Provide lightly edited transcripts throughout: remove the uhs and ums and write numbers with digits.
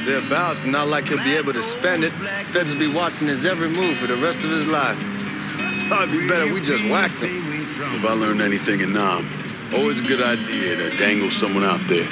thereabouts, not like he'll be able to spend it. Feds will be watching his every move for the rest of his life. Probably be better we just whacked him. If I learned anything in Nam, always a good idea to dangle someone out there.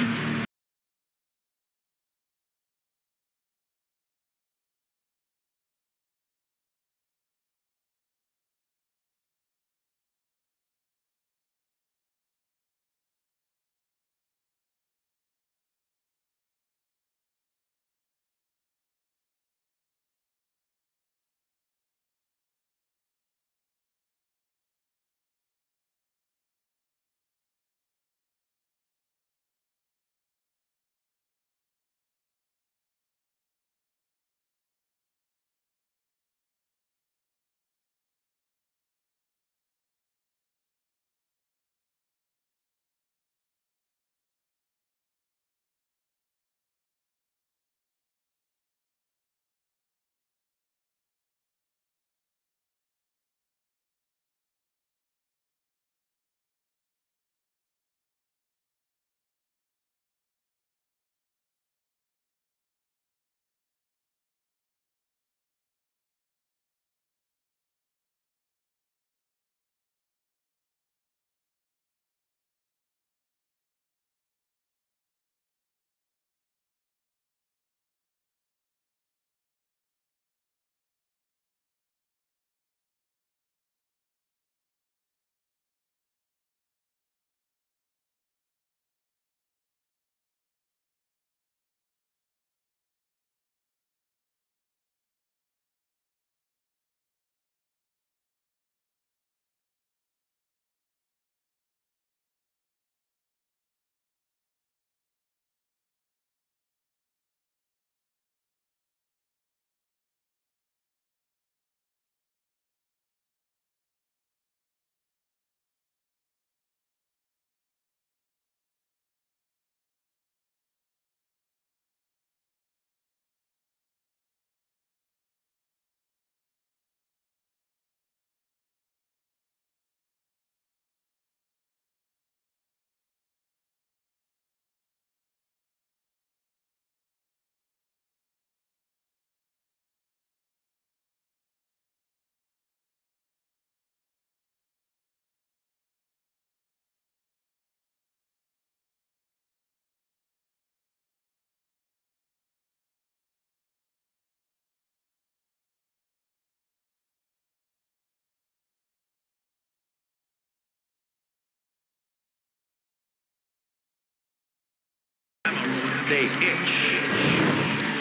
They itch,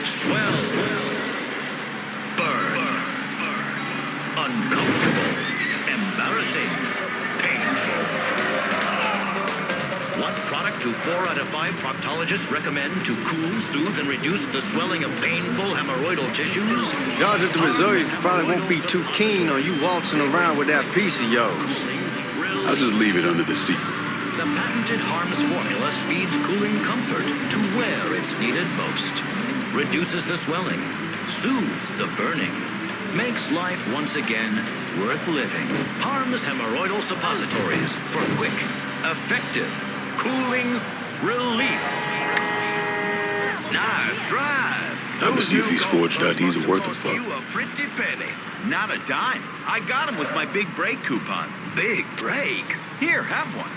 swell, burn, uncomfortable, embarrassing, painful. What product do 4 out of 5 proctologists recommend to cool, soothe, and reduce the swelling of painful hemorrhoidal tissues? Guys at the reserve probably won't be too keen on you waltzing around with that piece of yours. I'll just leave it under the seat. The patented Harms formula speeds cooling comfort to where it's needed most. Reduces the swelling, soothes the burning, makes life once again worth living. Harms hemorrhoidal suppositories for quick, effective, cooling relief. Nice drive. Time to see if these forged IDs are worth a fuck. You a pretty penny. Not a dime. I got them with my big break coupon. Big break? Here, have one.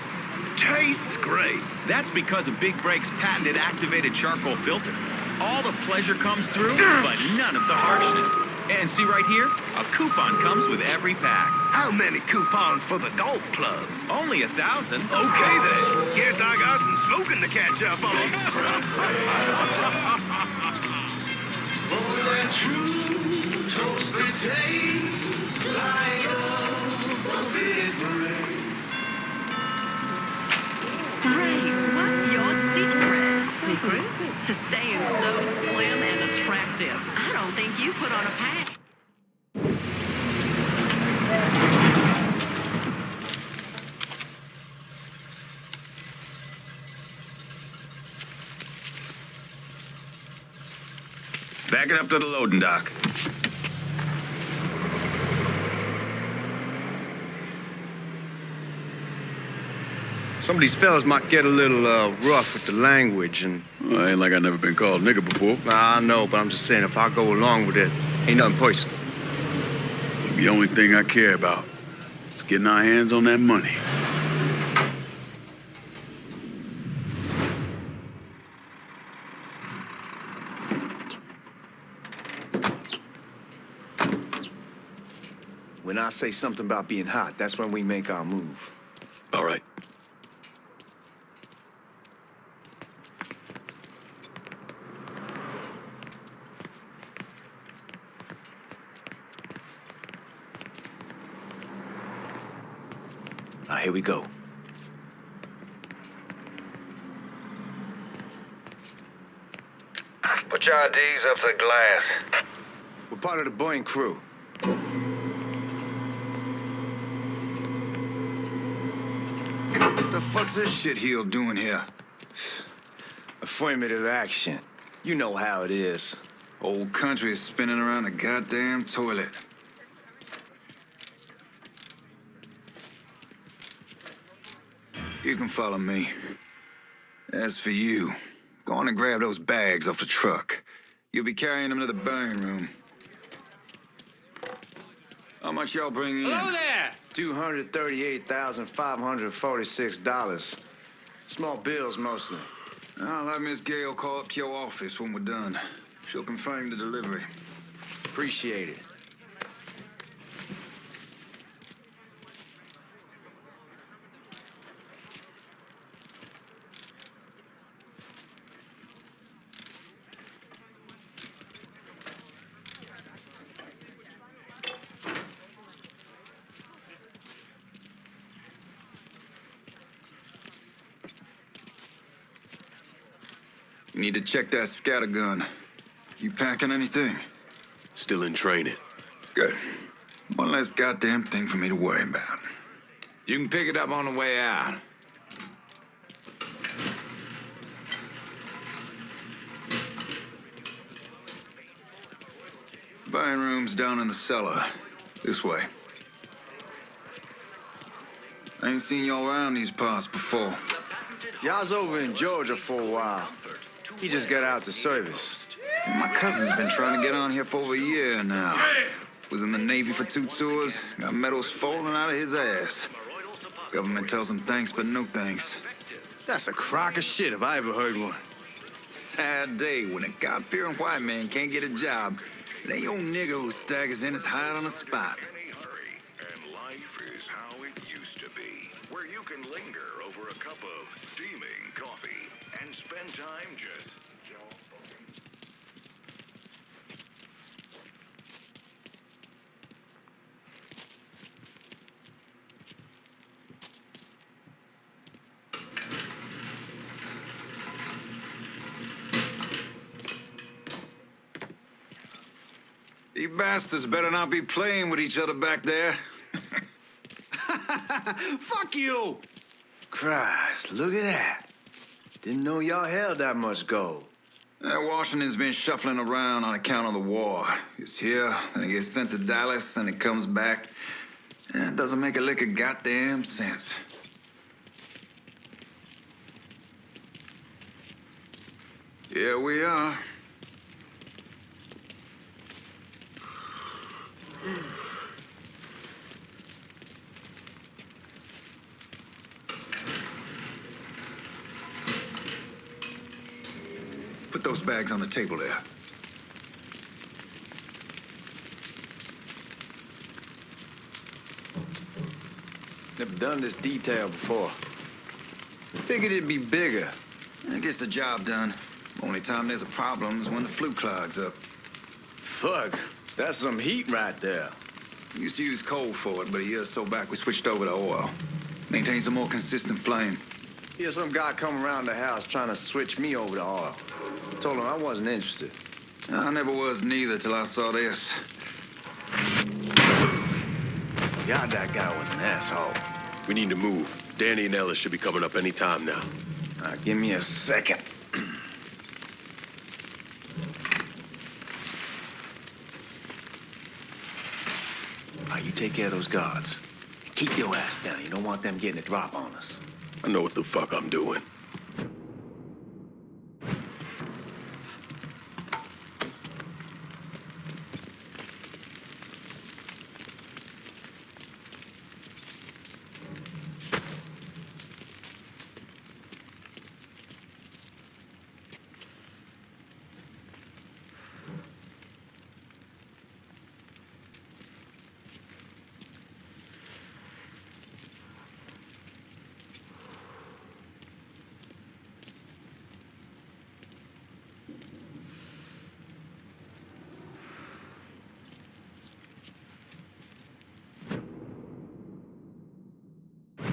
Tastes great. That's because of Big Break's patented activated charcoal filter. All the pleasure comes through, but none of the harshness. And see right here? A coupon comes with every pack. How many coupons for the golf clubs? Only 1,000. Okay then. Guess I got some smoking to catch up on. For that true toasted taste, light up a big break. Grace, what's your secret? Secret? To staying so slim and attractive. I don't think you put on a pack. Back it up to the loading dock. Some of these fellas might get a little rough with the language and... Well, ain't like I never been called nigger before. Nah, I know, but I'm just saying, if I go along with it, ain't nothing personal. The only thing I care about is getting our hands on that money. When I say something about being hot, that's when we make our move. All right. Now, here we go. Put your IDs up to the glass. We're part of the Boeing crew. What the fuck's this shitheel doing here? Affirmative action. You know how it is. Whole country is spinning around a goddamn toilet. You can follow me. As for you, go on and grab those bags off the truck. You'll be carrying them to the burning room. How much y'all bring in? Hello there! $238,546. Small bills, mostly. I'll have Miss Gale call up to your office when we're done. She'll confirm the delivery. Appreciate it. You need to check that scattergun. You packing anything? Still in training. Good. One less goddamn thing for me to worry about. You can pick it up on the way out. Burning room's down in the cellar. This way. I ain't seen y'all around these parts before. Y'all's over in Georgia for a while. He just got out the service. My cousin's been trying to get on here for over a year now. Was in the Navy for 2 tours, got medals falling out of his ass. Government tells him thanks, but no thanks. That's a crock of shit if I ever heard one. Sad day when a God-fearing white man can't get a job. It ain't your nigga who staggers in his hide on the spot. And life is how it used to be, where you can linger over a cup of steaming coffee and spend time just... You bastards better not be playing with each other back there. Fuck you! Christ, look at that. Didn't know y'all held that much gold. Washington's been shuffling around on account of the war. It's here, and it gets sent to Dallas, and it comes back. It doesn't make a lick of goddamn sense. Here we are. Put those bags on the table there. Never done this detail before. Figured it'd be bigger. It gets the job done. Only time there's a problem is when the flue clogs up. Fuck, that's some heat right there. We used to use coal for it, but a year or so back we switched over to oil. Maintains a more consistent flame. Here's some guy come around the house trying to switch me over to oil. Told him I wasn't interested. I never was neither till I saw this. God, that guy was an asshole. We need to move. Danny and Ellis should be coming up any time now. Give me a second. You take care of those guards. Keep your ass down. You don't want them getting a drop on us. I know what the fuck I'm doing.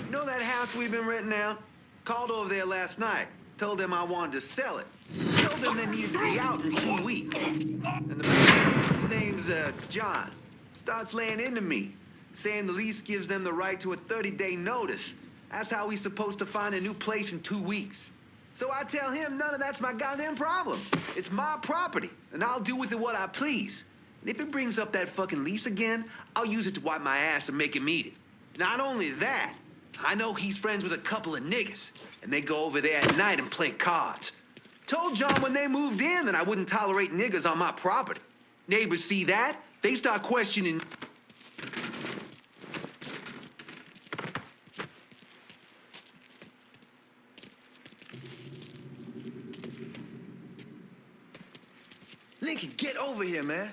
You know that house we've been renting out? Called over there last night. Told them I wanted to sell it. Told them they needed to be out in 2 weeks. And the man, his name's John, starts laying into me, saying the lease gives them the right to a 30-day notice. That's how he's supposed to find a new place in 2 weeks. So I tell him none of that's my goddamn problem. It's my property, and I'll do with it what I please. And if it brings up that fucking lease again, I'll use it to wipe my ass and make him eat it. Not only that, I know he's friends with a couple of niggas, and they go over there at night and play cards. Told John when they moved in that I wouldn't tolerate niggas on my property. Neighbors see that, they start questioning. Lincoln, get over here, man.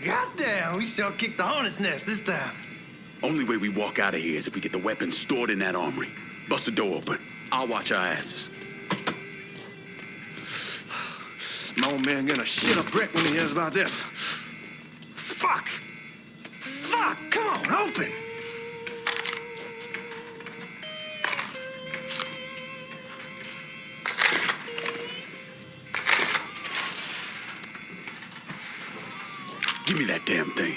Goddamn, we sure kicked the hornet's nest this time. Only way we walk out of here is if we get the weapons stored in that armory. Bust the door open. I'll watch our asses. My old man gonna shit a brick when he hears about this. Fuck! Fuck! Come on, open! Give me that damn thing.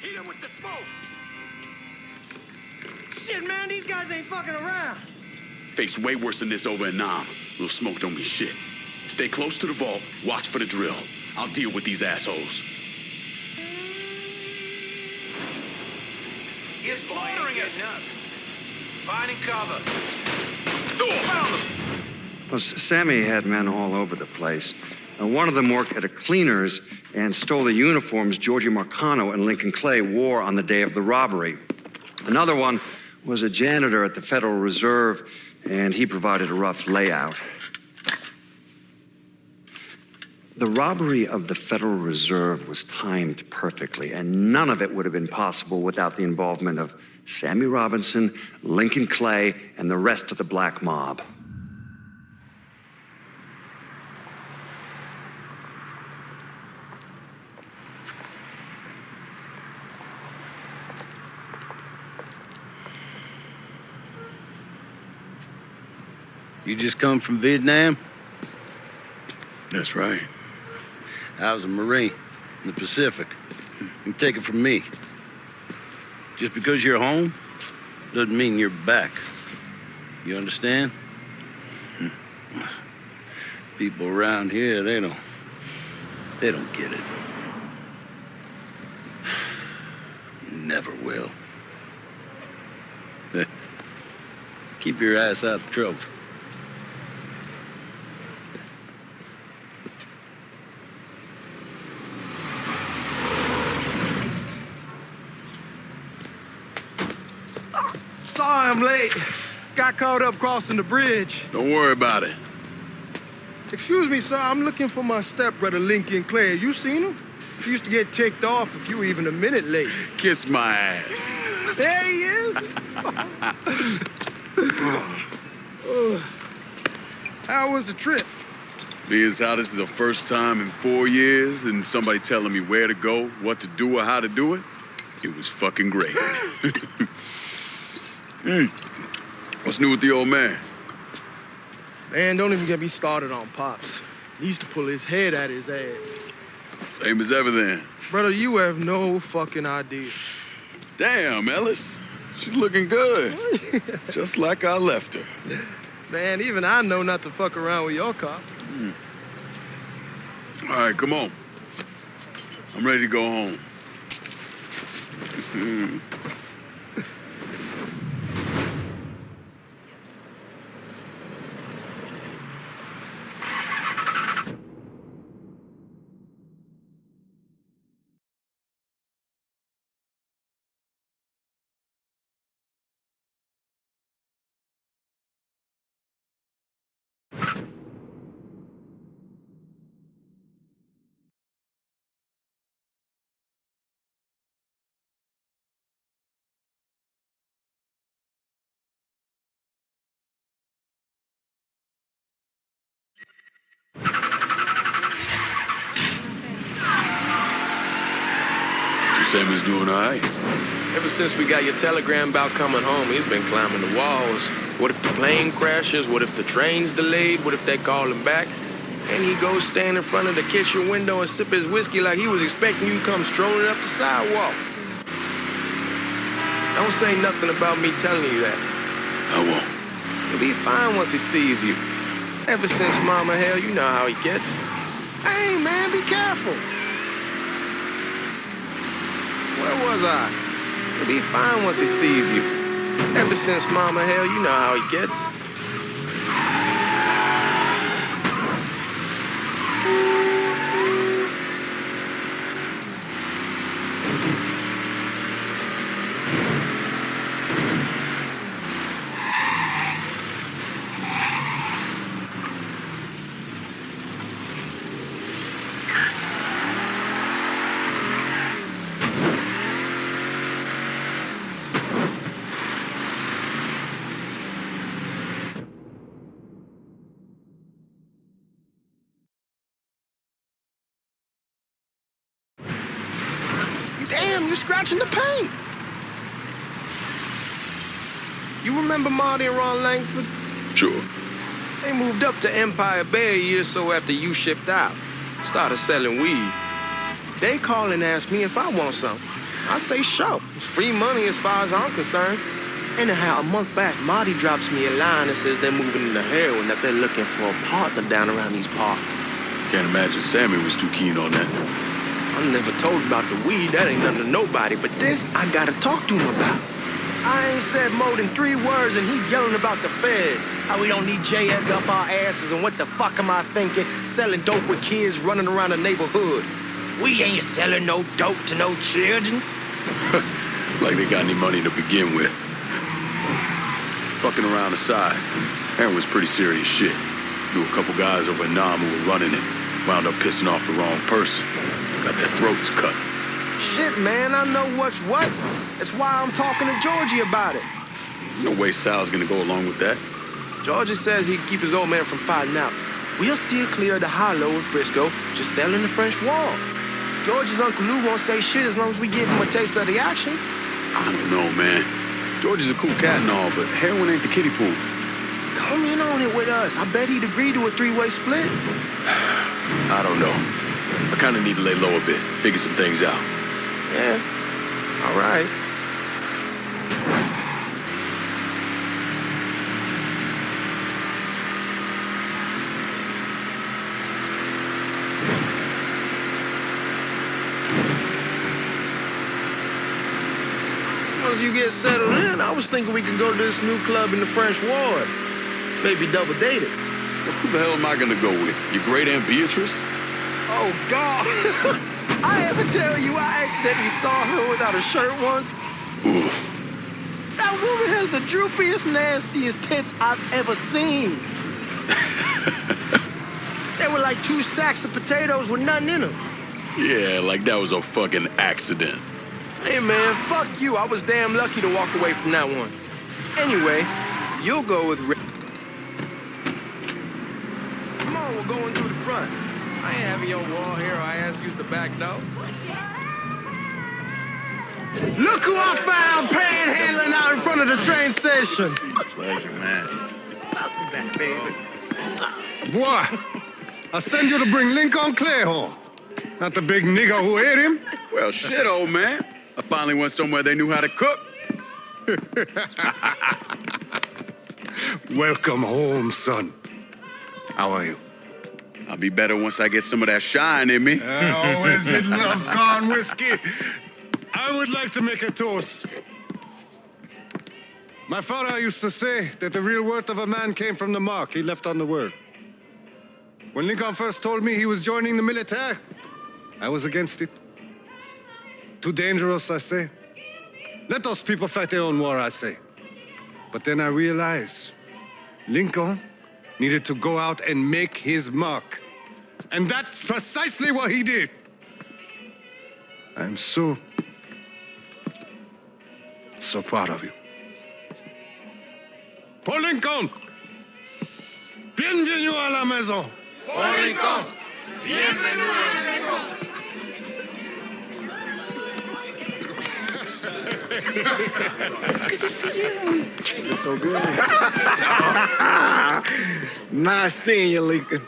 Hit him with the smoke! Shit, man, these guys ain't fucking around. Faced way worse than this over in Nam. Little smoke don't mean shit. Stay close to the vault, watch for the drill. I'll deal with these assholes. You're slaughtering us! Finding cover. Well, Sammy had men all over the place. One of them worked at a cleaner's and stole the uniforms Georgie Marcano and Lincoln Clay wore on the day of the robbery. Another one was a janitor at the Federal Reserve, and he provided a rough layout. The robbery of the Federal Reserve was timed perfectly, and none of it would have been possible without the involvement of Sammy Robinson, Lincoln Clay, and the rest of the black mob. You just come from Vietnam? That's right. I was a Marine in the Pacific. You take it from me. Just because you're home doesn't mean you're back. You understand? People around here, they don't get it. Never will. Keep your ass out of trouble. Sorry I'm late. Got caught up crossing the bridge. Don't worry about it. Excuse me, sir. I'm looking for my stepbrother, Lincoln Clay. You seen him? He used to get ticked off if you were even a minute late. Kiss my ass. There he is. How was the trip? Being as how this is the first time in 4 years and somebody telling me where to go, what to do, or how to do it, it was fucking great. What's new with the old man? Man, don't even get me started on Pops. He used to pull his head out his ass. Same as ever then. Brother, you have no fucking idea. Damn, Ellis. She's looking good. Just like I left her. Man, even I know not to fuck around with your cop. All right, come on. I'm ready to go home. Sammy's doing all right. Ever since we got your telegram about coming home, he's been climbing the walls. What if the plane crashes? What if the train's delayed? What if they call him back? And he goes stand in front of the kitchen window and sip his whiskey like he was expecting you to come strolling up the sidewalk. Don't say nothing about me telling you that. I won't. He'll be fine once he sees you. Ever since Mama Hell, you know how he gets. Hey, man, be careful. Where was I? He'll be fine once he sees you. Ever since Mama Hell, you know how he gets. Damn, you scratching the paint. You remember Marty and Ron Langford? Sure. They moved up to Empire Bay a year or so after you shipped out. Started selling weed. They call and ask me if I want some. I say sure. It's free money as far as I'm concerned. Anyhow, a month back, Marty drops me a line and says they're moving into heroin, that they're looking for a partner down around these parts. Can't imagine Sammy was too keen on that. I'm never told about the weed, that ain't nothing to nobody, but this I gotta talk to him about. I ain't said more than 3 words and he's yelling about the feds. How we don't need J. Edgar up our asses and what the fuck am I thinking? Selling dope with kids running around the neighborhood. We ain't selling no dope to no children. Like they got any money to begin with. Fucking around aside, Aaron was pretty serious shit. Knew a couple guys over in Nam who were running it. Wound up pissing off the wrong person. Got their throats cut. Shit, man, I know what's what. That's why I'm talking to Georgie about it. There's no way Sal's gonna go along with that. Georgie says he can keep his old man from fighting out. We'll steer clear of the hollow in Frisco, just selling the French Wall. George's Uncle Lou won't say shit as long as we give him a taste of the action. I don't know, man. George is a cool cat and all, but heroin ain't the kiddie pool. Come in on it with us. I bet he'd agree to a 3-way split. I don't know. I kind of need to lay low a bit, figure some things out. Yeah, all right. Once you get settled in, I was thinking we could go to this new club in the French Ward. Maybe double date it. Well, who the hell am I gonna go with? Your great Aunt Beatrice? Oh, God. I ever tell you I accidentally saw her without a shirt once? Ooh. That woman has the droopiest, nastiest tits I've ever seen. They were like 2 sacks of potatoes with nothing in them. Yeah, like that was a fucking accident. Hey, man, fuck you. I was damn lucky to walk away from that one. Anyway, you'll go with Rick. Come on, we're going through the front. I ain't having your wall here or I ask you the back door. Look who I found panhandling out in front of the train station. Pleasure, man. Welcome back, baby. Boy, I send you to bring Lincoln Clay home. Not the big nigger who ate him. Well, shit, old man. I finally went somewhere they knew how to cook. Welcome home, son. How are you? I'll be better once I get some of that shine in me. I always did love corn whiskey. I would like to make a toast. My father used to say that the real worth of a man came from the mark he left on the world. When Lincoln first told me he was joining the military, I was against it. Too dangerous, I say. Let those people fight their own war, I say. But then I realized Lincoln needed to go out and make his mark. And that's precisely what he did. I'm so proud of you. Paul Lincoln! Bienvenue à la maison! Paul Lincoln! Bienvenue à la maison! Good to see you. You look so good. Nice seeing you, Lincoln.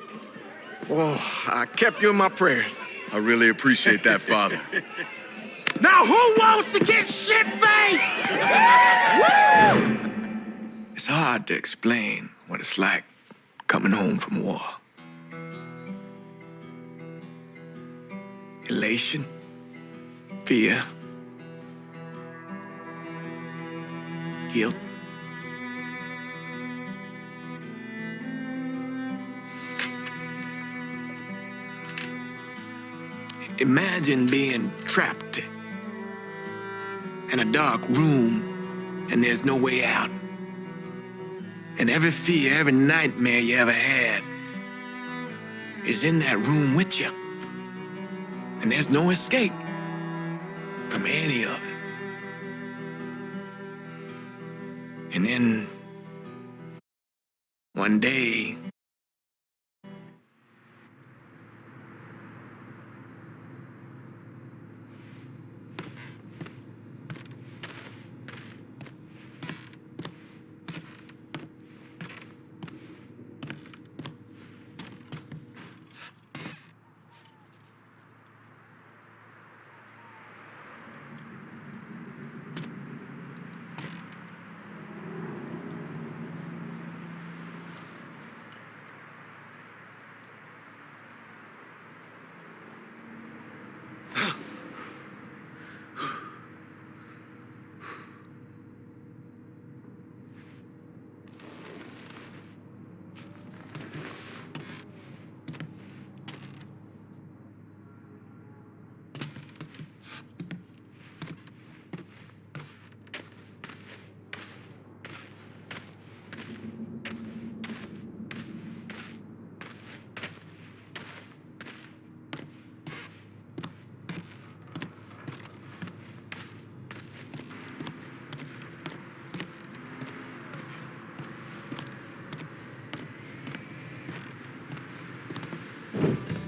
Oh, I kept you in my prayers. I really appreciate that, Father. Now who wants to get shit-faced? It's hard to explain what it's like coming home from war. Elation, fear, guilt. Imagine being trapped in a dark room and there's no way out. And every fear, every nightmare you ever had is in that room with you. And there's no escape from any of it. And then one day,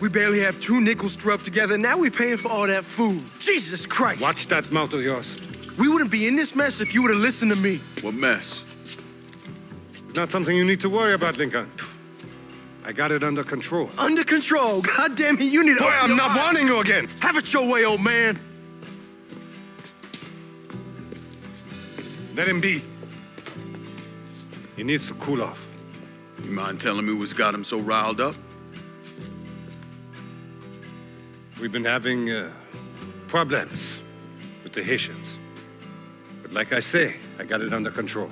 We barely have 2 nickels to rub together, and now we're paying for all that food. Jesus Christ. Watch that mouth of yours. We wouldn't be in this mess if you would have listened to me. What mess? It's not something you need to worry about, Lincoln. I got it under control. Under control. God damn it, you need to... Boy, I'm not warning you again. Have it your way, old man. Let him be. He needs to cool off. You mind telling me what's got him so riled up? We've been having problems with the Haitians. But like I say, I got it under control.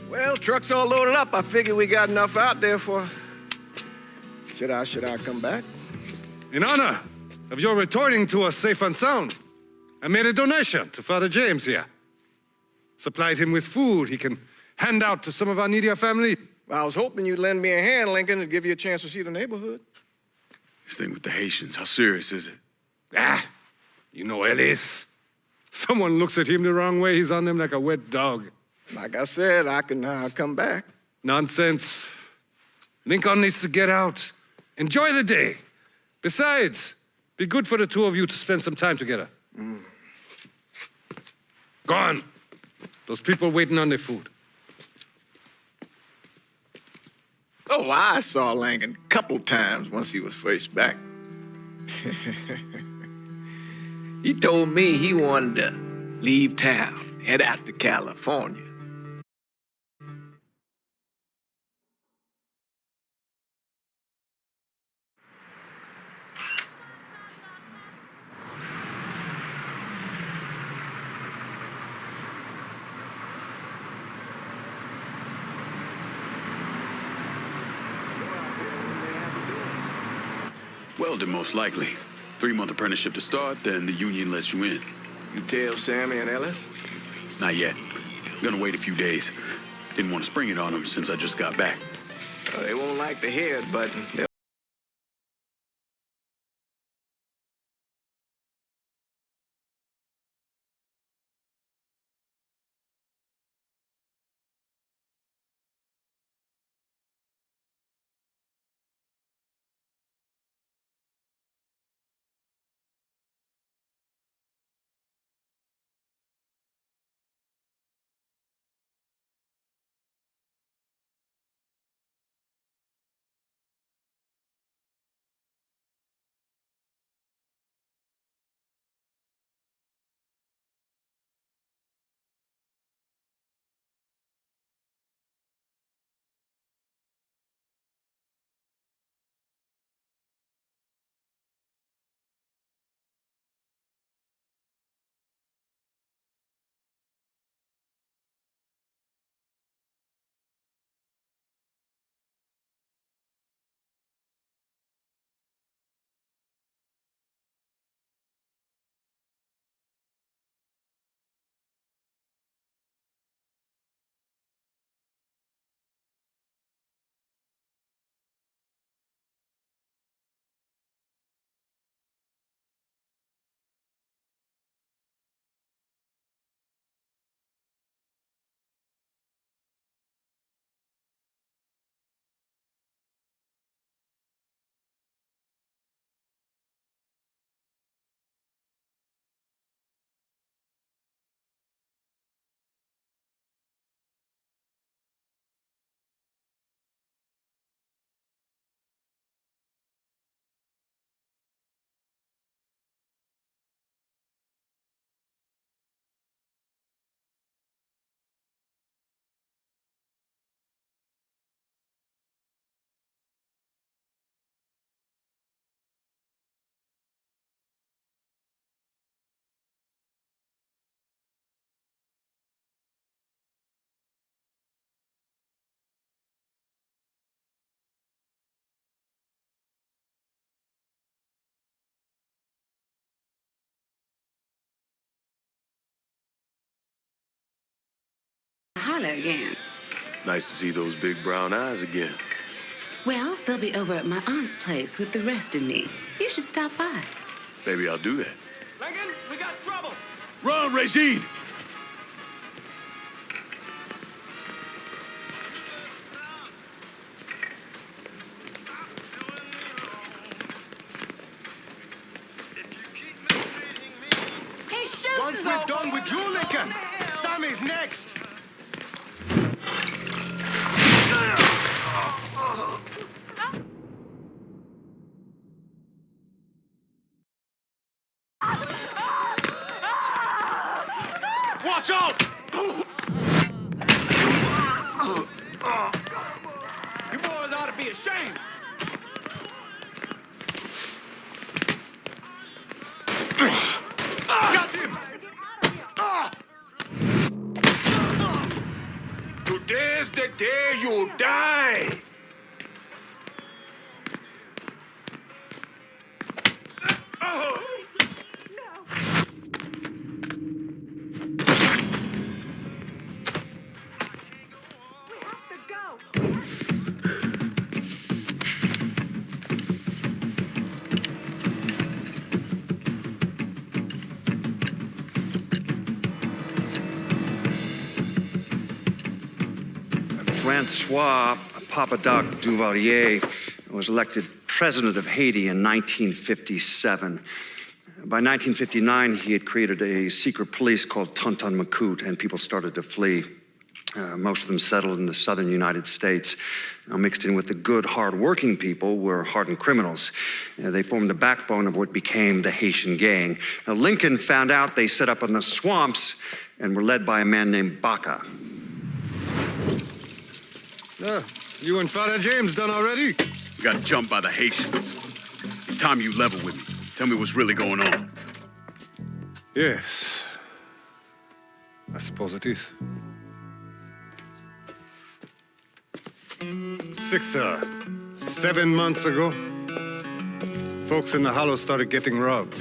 Well, truck's all loaded up. I figure we got enough out there for... Should I come back? In honor of your returning to us safe and sound, I made a donation to Father James here. Supplied him with food he can hand out to some of our needier family. Well, I was hoping you'd lend me a hand, Lincoln, and give you a chance to see the neighborhood. This thing with the Haitians, how serious is it? You know Ellis. Someone looks at him the wrong way, he's on them like a wet dog. Like I said, I can come back. Nonsense. Lincoln needs to get out. Enjoy the day. Besides, be good for the two of you to spend some time together. Go on. Those people waiting on their food. Oh, I saw Lincoln a couple times once he was first back. He told me he wanted to leave town, head out to California. Welding, most likely. 3-month apprenticeship to start, then the union lets you in. You tell Sammy and Ellis? Not yet. Gonna wait a few days. Didn't want to spring it on them since I just got back. They won't like to hear it, but they'll... Holler again. Nice to see those big brown eyes again. Well, they'll be over at my aunt's place with the rest of me. You should stop by. Maybe I'll do that. Lincoln, we got trouble! Run, Regine! ain't done with you, Lincoln. Sammy's next. Watch out! You boys ought to be ashamed. Got him! Today's the day you die! Francois Papadoc Duvalier was elected president of Haiti in 1957. By 1959, he had created a secret police called Tonton Macoute, and people started to flee. Most of them settled in the southern United States. Now, mixed in with the good, hard-working people were hardened criminals. They formed the backbone of what became the Haitian gang. Now, Lincoln found out they set up in the swamps and were led by a man named Baca. You and Father James done already? We got jumped by the Haitians. It's time you level with me. Tell me what's really going on. Yes. I suppose it is. 7 months ago, folks in the Hollow started getting robbed.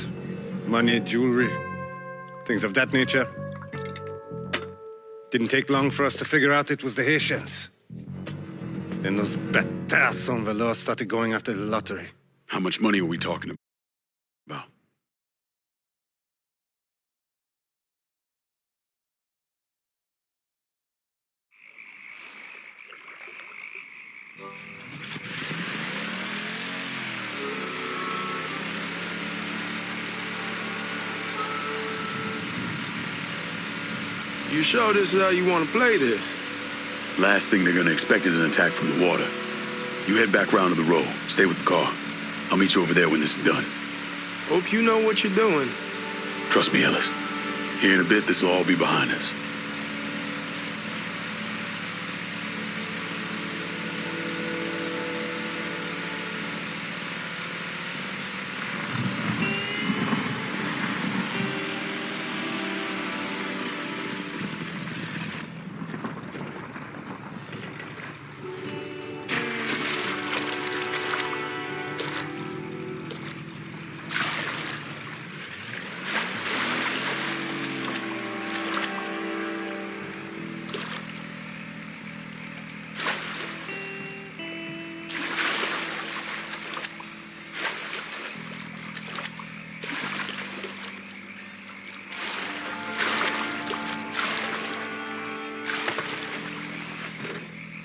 Money, jewelry, things of that nature. Didn't take long for us to figure out it was the Haitians. Then those bâtards on velour started going after the lottery. How much money are we talking about? You sure this is how you want to play this? Last thing they're gonna expect is an attack from the water. You head back round to the road. Stay with the car. I'll meet you over there when this is done. Hope you know what you're doing. Trust me, Ellis. Here in a bit, this will all be behind us.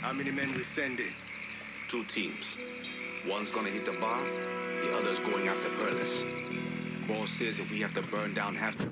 How many men we sending? 2 teams. One's gonna hit the bar, the other's going after Perlis. Boss says if we have to burn down half the